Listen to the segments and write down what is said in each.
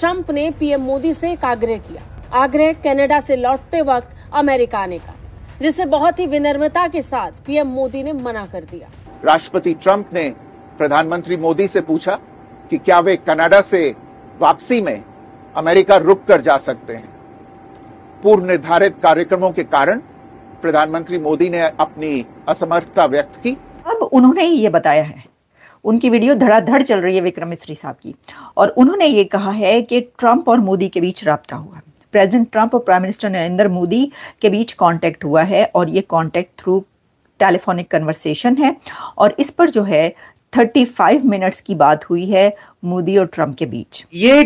Trump ने PM Modi से एक आग्रह किया। आग्रह कनाडा से लौटते वक्त अमेरिका आने का, जिसे बहुत ही विनम्रता के साथ पीएम मोदी ने मना कर दिया। राष्ट्रपति ट्रंप ने प्रधानमंत्री मोदी से पूछा कि क्या वे कनाडा से वापसी में अमेरिका रुक कर जा सकते हैं। पूर्व निर्धारित कार्यक्रमों के कारण प्रधानमंत्री मोदी ने अपनी असमर्थता व्यक्त की। अब उन्होंने ये बताया है, उनकी वीडियो धड़ाधड़ चल रही है विक्रम मिस्री साहब की, और उन्होंने ये कहा है कि ट्रंप और मोदी के बीच राब्ता हुआ। प्रेसिडेंट ट्रंप और प्राइम मिनिस्टर नरेंद्र मोदी के बीच कांटेक्ट हुआ है, और ये कांटेक्ट थ्रू टेलीफोनिक कन्वर्सेशन है, और इस पर जो है 35 मिनट्स की बात हुई है मोदी और ट्रंप के बीच। ये I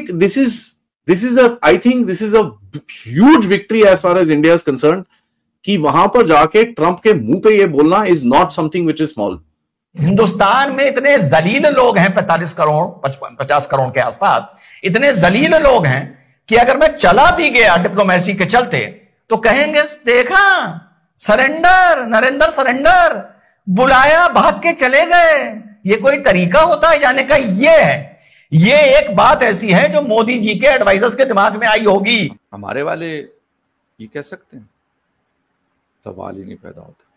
think this is a huge victory as far as India is concerned, कि वहां पर जाके ट्रंप के मुंह पे ये बोलना is not something which is small. Hindustan में इतने जलील लोग हैं, 45 करोड़ 50 करोड़ के आसपास, इतने जलील लोग हैं कि अगर मैं चला भी गया डिप्लोमेसी के चलते तो कहेंगे देखा सरेंडर, नरेंद्र सरेंडर, बुलाया भाग के चले गए। ये कोई तरीका होता है जाने का? ये है, ये एक बात ऐसी है जो मोदी जी के एडवाइजर्स के दिमाग में आई होगी। हमारे वाले ये कह सकते हैं, सवाल ही नहीं पैदा होता।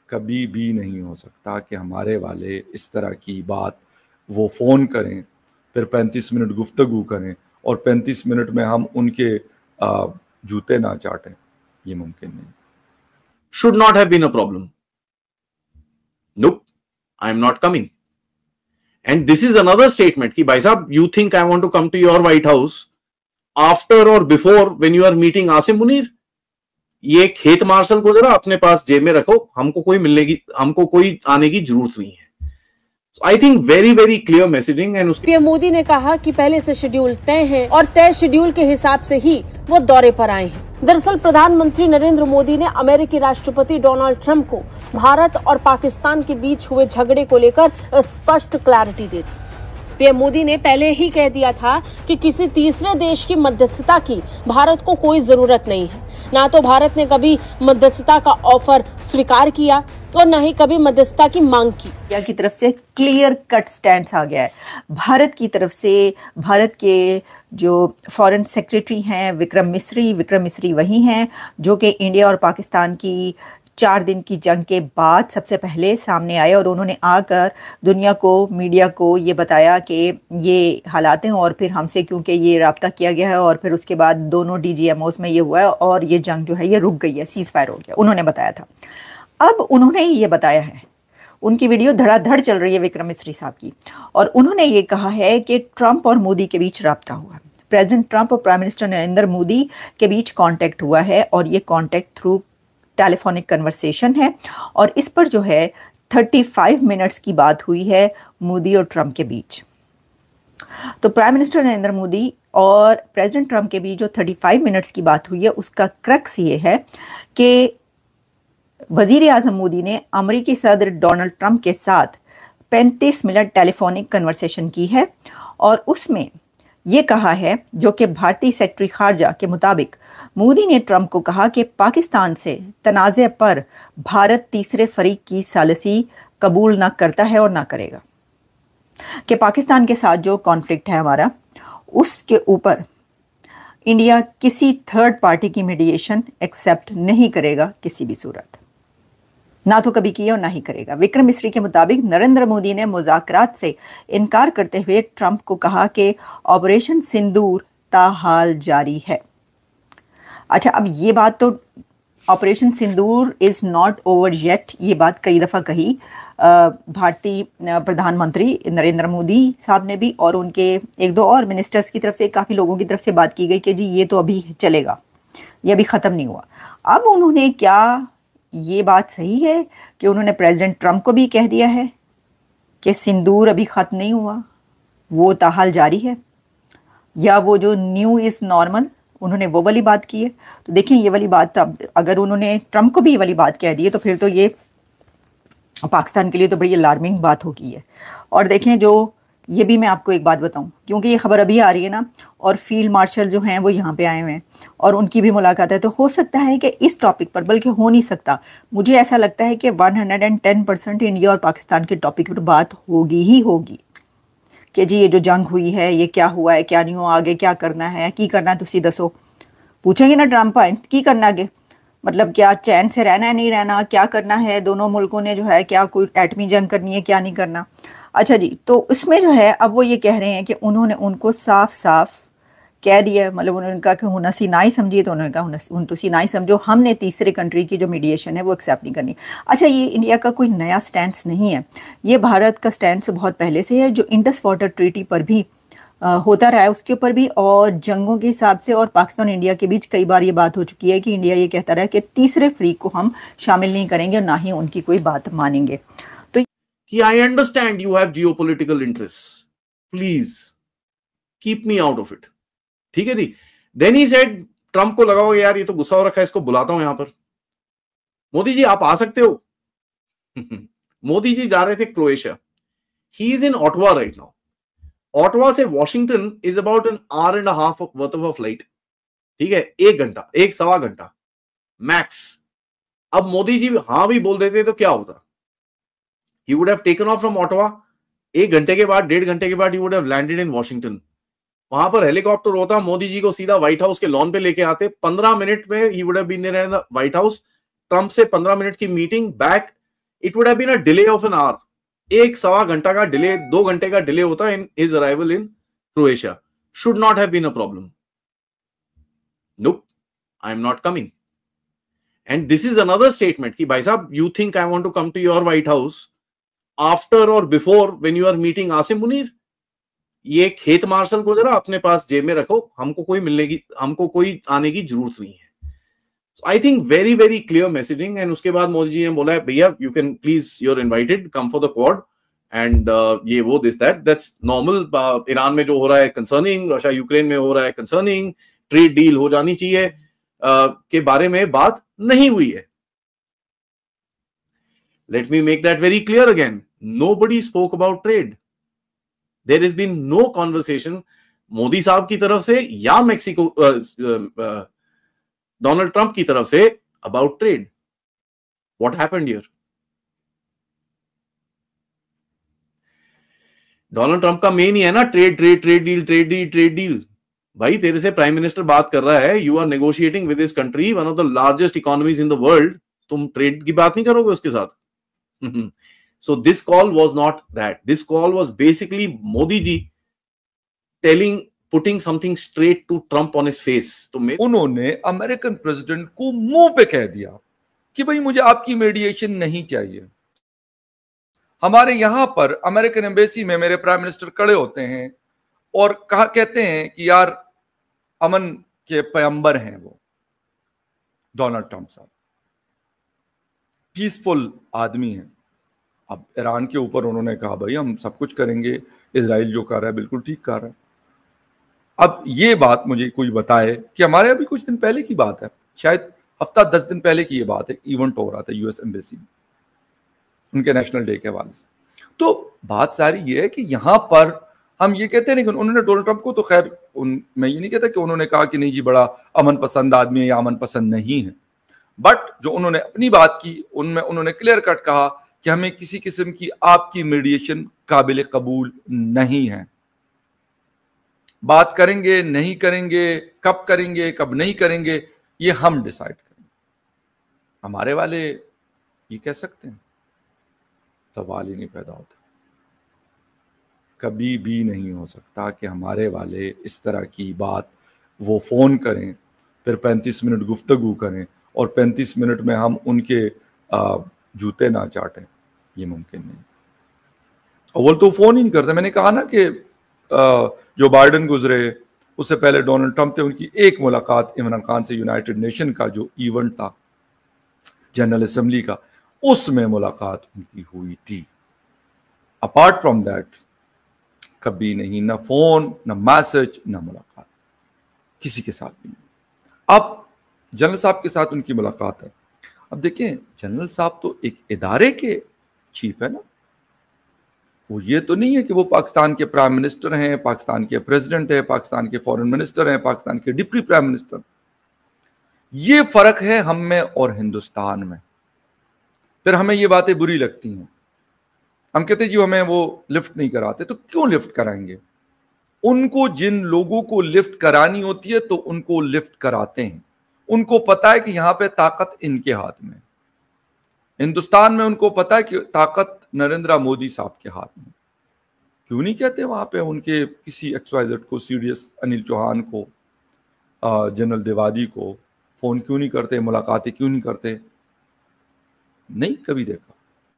कभी भी नहीं हो सकता कि हमारे वाले इस तरह की बात वो फोन करें, फिर 35 मिनट गुफ्तगू करें और 35 मिनट में हम उनके जूते ना चाटें। ये मुमकिन नहीं। Should not have been a problem. Nope, I am not coming. And this is another statement कि भाई साहब, you think I want to come to your White House after or before when you are meeting Asim Munir? ये खेत martial को जरा अपने पास जेब में रखो, हमको कोई आने की जरूरत नहीं है। So I think very clear messaging। and PM Modi ने कहा कि पहले से शेड्यूल तय है और तय शेड्यूल के हिसाब से ही वो दौरे पर आए हैं। दरअसल प्रधानमंत्री नरेंद्र मोदी ने अमेरिकी राष्ट्रपति डोनाल्ड ट्रंप को भारत और पाकिस्तान के बीच हुए झगड़े को लेकर स्पष्ट क्लैरिटी दे दी। पीएम मोदी ने पहले ही कह दिया था कि किसी तीसरे देश की मध्यस्थता की भारत को कोई जरूरत नहीं है। ना तो भारत ने कभी मध्यस्थता का ऑफर स्वीकार किया और न ही कभी मध्यस्थता की मांग की। इंडिया की तरफ से क्लियर कट स्टैंड आ गया है। भारत की तरफ से भारत के जो फॉरेन सेक्रेटरी हैं विक्रम मिस्री वही हैं जो कि इंडिया और पाकिस्तान की 4 दिन की जंग के बाद सबसे पहले सामने आए, और उन्होंने आकर दुनिया को, मीडिया को ये बताया कि ये हालात हैं, और फिर हमसे क्योंकि ये राब्ता किया गया है, और फिर उसके बाद दोनों DGMOs में ये हुआ है और ये जंग जो है ये रुक गई है, सीज फायर हो गया, उन्होंने बताया था। अब उन्होंने ये बताया है, उनकी वीडियो धड़ाधड़ चल रही है विक्रम मिस्री साहब की, और उन्होंने ये कहा है कि ट्रंप और मोदी के बीच राब्ता हुआ। प्रेसिडेंट ट्रंप और प्राइम मिनिस्टर नरेंद्र मोदी के बीच कांटेक्ट हुआ है, और ये कांटेक्ट थ्रू टेलीफोनिक कन्वर्सेशन है, और इस पर जो है 35 मिनट्स की बात हुई है मोदी और ट्रंप के बीच। तो प्राइम मिनिस्टर नरेंद्र मोदी और प्रेसिडेंट ट्रंप के बीच जो 35 मिनट्स की बात हुई है उसका क्रक्स ये है कि वजीर आजम मोदी ने अमेरिकी सदर डोनाल्ड ट्रंप के साथ 35 मिनट टेलीफोनिक कन्वर्सेशन की है, और उसमें ये कहा है, जो कि भारतीय सेक्रेटरी खारजा के मुताबिक मोदी ने ट्रंप को कहा कि पाकिस्तान से तनाज़े पर भारत तीसरे फरीक की सालिसी कबूल ना करता है और ना करेगा, कि पाकिस्तान के साथ जो कॉन्फ्लिक्ट है हमारा, उसके ऊपर इंडिया किसी थर्ड पार्टी की मीडिएशन एक्सेप्ट नहीं करेगा किसी भी सूरत, ना तो कभी किया और ना ही करेगा। विक्रम मिस्री के मुताबिक नरेंद्र मोदी ने मुज़ाकरात से इनकार करते हुए ट्रंप को कहा कि ऑपरेशन सिंदूर ताहाल जारी है। अच्छा, अब ये बात तो operation Sindoor is not over yet, ये बात कई दफ़ा कही भारतीय प्रधानमंत्री नरेंद्र मोदी साहब ने भी, और उनके 1-2 और मिनिस्टर्स की तरफ से, काफ़ी लोगों की तरफ से बात की गई कि जी ये तो अभी चलेगा, ये अभी ख़त्म नहीं हुआ। अब उन्होंने क्या, ये बात सही है कि उन्होंने प्रेसिडेंट ट्रंप को भी कह दिया है कि सिंदूर अभी ख़त्म नहीं हुआ, वो ताहाल जारी है, या वो जो न्यू इज़ नॉर्मल उन्होंने वो वाली बात की है? तो देखिए, ये वाली बात अगर उन्होंने ट्रंप को भी ये वाली बात कह दी है तो फिर तो ये पाकिस्तान के लिए तो बड़ी अलार्मिंग बात होगी है। और देखें, जो ये भी मैं आपको एक बात बताऊं, क्योंकि ये खबर अभी आ रही है ना, और फील्ड मार्शल जो हैं वो यहाँ पे आए हुए हैं और उनकी भी मुलाकात है, तो हो सकता है कि इस टॉपिक पर, बल्कि हो नहीं सकता, मुझे ऐसा लगता है कि 110% इंडिया और पाकिस्तान के टॉपिक पर बात होगी ही होगी, कि जी ये जो जंग हुई है ये क्या हुआ है, क्या नहीं हुआ, आगे क्या करना है, की करना तुसी दसो। पूछेंगे ना ट्रम्प की करना आगे, मतलब क्या चैन से रहना है, नहीं रहना, क्या करना है, दोनों मुल्कों ने जो है क्या कोई एटमी जंग करनी है, क्या नहीं करना। अच्छा जी, तो इसमें जो है अब वो ये कह रहे हैं कि उन्होंने उनको साफ साफ कह दिया, मतलब उन्होंने कहा कि हुन असी ना ही समझिए, तो उन्होंने कहा हुन तुसी ना ही समझो, हमने तीसरे कंट्री की जो मीडिएशन है वो एक्सेप्ट नहीं करनी। अच्छा, ये इंडिया का कोई नया स्टैंड नहीं है, ये भारत का स्टैंड बहुत पहले से है, जो इंडस वाटर ट्रीटी पर भी होता रहा है, उसके ऊपर भी, और जंगों के हिसाब से, और पाकिस्तान इंडिया के बीच कई बार ये बात हो चुकी है कि इंडिया ये कहता रहा है कि तीसरे फ्री को हम शामिल नहीं करेंगे और ना ही उनकी कोई बात मानेंगे। तो कि I understand you have geopolitical interest, please keep me out of it. ठीक है जी। देन ही सेड, ट्रंप को लगाओ यार ये तो गुस्सा हो रखा है, इसको बुलाता हूं यहां पर। मोदी जी आप आ सकते हो। मोदी जी जा रहे थे Croatia. He is in Ottawa right now. Ottawa से Washington is about an hour and half worth of a flight. ठीक है, 1 घंटा, 1 सवा घंटा मैक्स। अब मोदी जी हां भी बोल देते तो क्या होता? ही would have taken of from Ottawa, 1 घंटे के बाद, 1.5 घंटे के बाद ही would have landed in Washington. वहां पर हेलीकॉप्टर होता, मोदी जी को सीधा व्हाइट हाउस के लॉन पे लेके आते, 15 मिनट में ही would have been there in the White House. Trump से 15 मिनट की meeting, back. It would have been a delay of an hour. 1 सवा घंटा का डिले, 2 घंटे का डिले होता in his arrival in Croatia. Should not have been a problem. Nope, I am not coming. And this is another statement कि भाई साहब, you think I want to come to your White House after और before when you are meeting Asim Munir? ये खेत martial को जरा अपने पास जेब में रखो, हमको कोई आने की जरूरत नहीं है। I think very very clear messaging. And उसके बाद मोदी जी ने बोला है, भैया you can please, you are invited, come for the Quad and ये वो this that, that's normal. Iran में जो हो रहा है कंसर्निंग, रशिया यूक्रेन में हो रहा है कंसर्निंग, ट्रेड डील हो जानी चाहिए के बारे में बात नहीं हुई है। Let me make that very clear again, nobody spoke about trade. There has been no conversation Modi साहब की तरफ से या मेक्सिको डोनाल्ड ट्रंप की तरफ say about trade. What happened here? Donald Trump का मेन ही है ना ट्रेड डील। भाई तेरे से प्राइम मिनिस्टर बात कर रहा है, you are negotiating with this country, one of the largest economies in the world, तुम ट्रेड की बात नहीं करोगे उसके साथ? So this call was not that. This call was basically Modi ji putting something straight to Trump on his face. तो उन्होंने American president को मुंह पे कह दिया कि भाई मुझे आपकी मीडिएशन नहीं चाहिए। हमारे यहां पर अमेरिकन एम्बेसी में मेरे प्राइम मिनिस्टर खड़े होते हैं और कहते हैं कि यार अमन के पैगंबर हैं वो डोनाल्ड ट्रंप साहब, पीसफुल आदमी हैं। अब ईरान के ऊपर उन्होंने कहा भाई हम सब कुछ करेंगे, इजराइल जो कर रहा है बिल्कुल ठीक कर रहा है। अब ये बात मुझे कोई बताए कि हमारे अभी कुछ दिन पहले की बात है, शायद हफ्ता 10 दिन पहले की ये बात है, इवेंट हो रहा था यूएस एम्बेसी में उनके नेशनल डे के हवाले से। तो बात सारी ये है कि यहां पर हम ये कहते हैं, लेकिन उन्होंने डोनाल्ड ट्रंप को तो खैर मैं ये नहीं कहता कि उन्होंने कहा कि नहीं जी बड़ा अमन पसंद आदमी है या अमन पसंद नहीं है, बट जो उन्होंने अपनी बात की उनमें उन्होंने क्लियर कट कहा कि हमें किसी किस्म की आपकी मीडिएशन काबिल कबूल नहीं है। बात करेंगे नहीं करेंगे, कब नहीं करेंगे, ये हम डिसाइड करेंगे। हमारे वाले ये कह सकते हैं? सवाल ही नहीं पैदा होता। कभी भी नहीं हो सकता कि हमारे वाले इस तरह की बात वो फोन करें, फिर 35 मिनट गुफ्तगू करें और 35 मिनट में हम उनके जूते ना चाटें। ये मुमकिन नहीं। अव्वल तो फोन ही नहीं करते। मैंने कहा ना कि जो बाइडेन गुजरे उससे पहले डोनाल्ड ट्रंप थे, उनकी एक मुलाकात इमरान खान से यूनाइटेड नेशन का जो इवेंट था जनरल असेंबली का, उसमें मुलाकात उनकी हुई थी। अपार्ट फ्रॉम दैट कभी नहीं, ना फोन, ना मैसेज, ना मुलाकात, किसी के साथ भी नहीं। अब जनरल साहब के साथ उनकी मुलाकात है। अब देखें, जनरल साहब तो एक इदारे के चीफ है ना, वो ये तो नहीं है कि वो पाकिस्तान के प्राइम मिनिस्टर हैं, पाकिस्तान के प्रेसिडेंट है, पाकिस्तान के फॉरेन मिनिस्टर हैं, पाकिस्तान के डिप्टी प्राइम मिनिस्टर। ये फर्क है हम में और हिंदुस्तान में। फिर हमें ये बातें बुरी लगती हैं हम कहते जी हमें वो लिफ्ट नहीं कराते, तो क्यों लिफ्ट कराएंगे? उनको जिन लोगों को लिफ्ट करानी होती है तो उनको लिफ्ट कराते हैं। उनको पता है कि यहां पे ताकत इनके हाथ में, हिंदुस्तान में उनको पता है कि ताकत नरेंद्र मोदी साहब के हाथ में। क्यों नहीं कहते वहां पे उनके किसी XYZ को, सीडीएस अनिल चौहान को, जनरल देवादी को फोन क्यों नहीं करते, मुलाकातें क्यों नहीं करते? नहीं कभी देखा।